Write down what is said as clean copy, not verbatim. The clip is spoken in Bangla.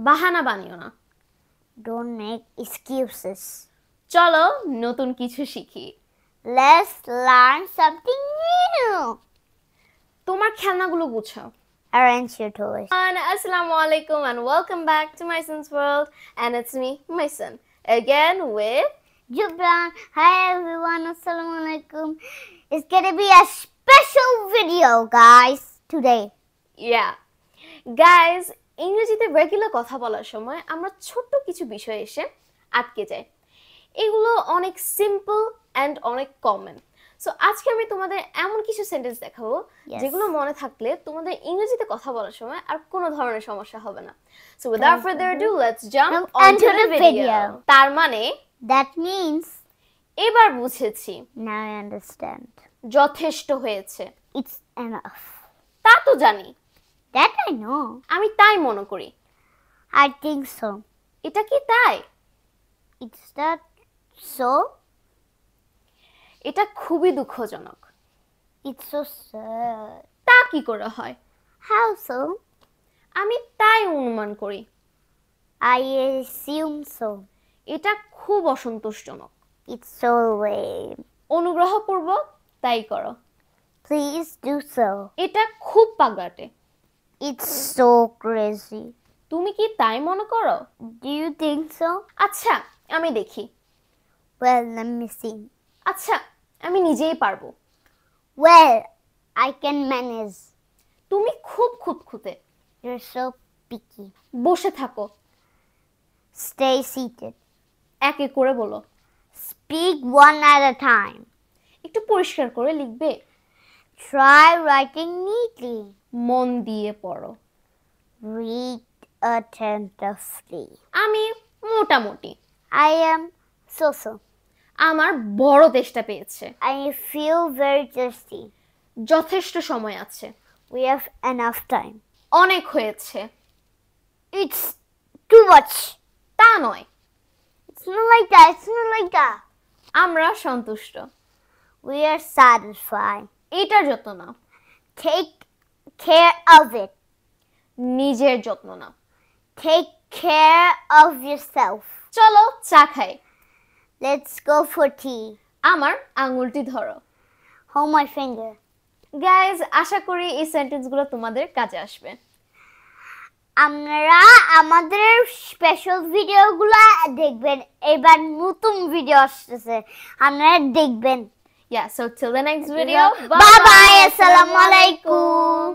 বাহানা বানিও না। Don't make excuses. চলো নতুন কিছু শিখি। Let's learn something new. তোমার খেলনাগুলো গুছাও। Arrange your toys. Assalamu alaikum and welcome back to Maisuns world, and it's me, Maisun, again with Jubran. Hi everyone. Assalamu alaikum. It's gonna be a special video, guys, today. yeah. Guys, ইংরেজিতে রেগুলার কথা বলার সময় আমরা ছোট্ট কিছু বিষয় এসে আটকে যাই। এগুলো অনেক সিম্পল এন্ড অনেক কমন। সো আজকে আমি তোমাদের এমন কিছু সেন্টেন্স দেখাবো যেগুলো মনে থাকলে তোমাদের ইংরেজিতে কথা বলার সময় আর কোনো ধরনের সমস্যা হবে না। So without further ado, let's jump onto the video. তার মানে That means এবার বুঝেছি। now I understand. যথেষ্ট হয়েছে। It's enough. তা তো জানি। That I know. আমি তাই মনে করি। I think so. এটা কি তাই? It's that so? এটা খুবই দুঃখজনক। It's so sad. তা কি করে হয়? How so? আমি তাই অনুমান করি। I assume so. এটা খুব অসন্তোষজনক। It's so lame. অনুগ্রহপূর্বক তাই করো। Please do so. এটা খুব পাগলাটে। It's so crazy. তুমি কি তাই মনে করো? Do you think so? আচ্ছা, আমি দেখি। Well, let me see. আচ্ছা, আমি নিজেই পারবো। Well, I can manage. তুমি খুব খুঁতখুঁতে। You're so picky. বসে থাকো। Stay seated. এক এক করে বলো। Speak one at a time. একটু পরিষ্কার করে লিখবে। Try writing neatly. মন দিয়ে পড়ো। Read attentively. আমি মোটামুটি। I am so-so. আমার বড় তেষ্টা পেয়েছে। I feel very thirsty. যথেষ্ট সময় আছে। We have enough time. অনেক হয়েছে। It's too much. তা নয়। It's not like that. It's not like that. আমরা সন্তুষ্ট। We are satisfied. এটার যত্ন নাও। Take care of it. নিজের যত্ন নাও। Take care of yourself. চলো চা খাই। Let's go for tea. আমার আঙুলটি ধরো। Hold my finger. গাইজ, আশা করি এই সেন্টেন্সগুলো তোমাদের কাজে আসবে। আপনারা আমাদের স্পেশাল ভিডিওগুলো দেখবেন। এবার নতুন ভিডিও আসছে, আপনারা দেখবেন। Yeah, so till the next video. Bye bye. Assalamu alaikum.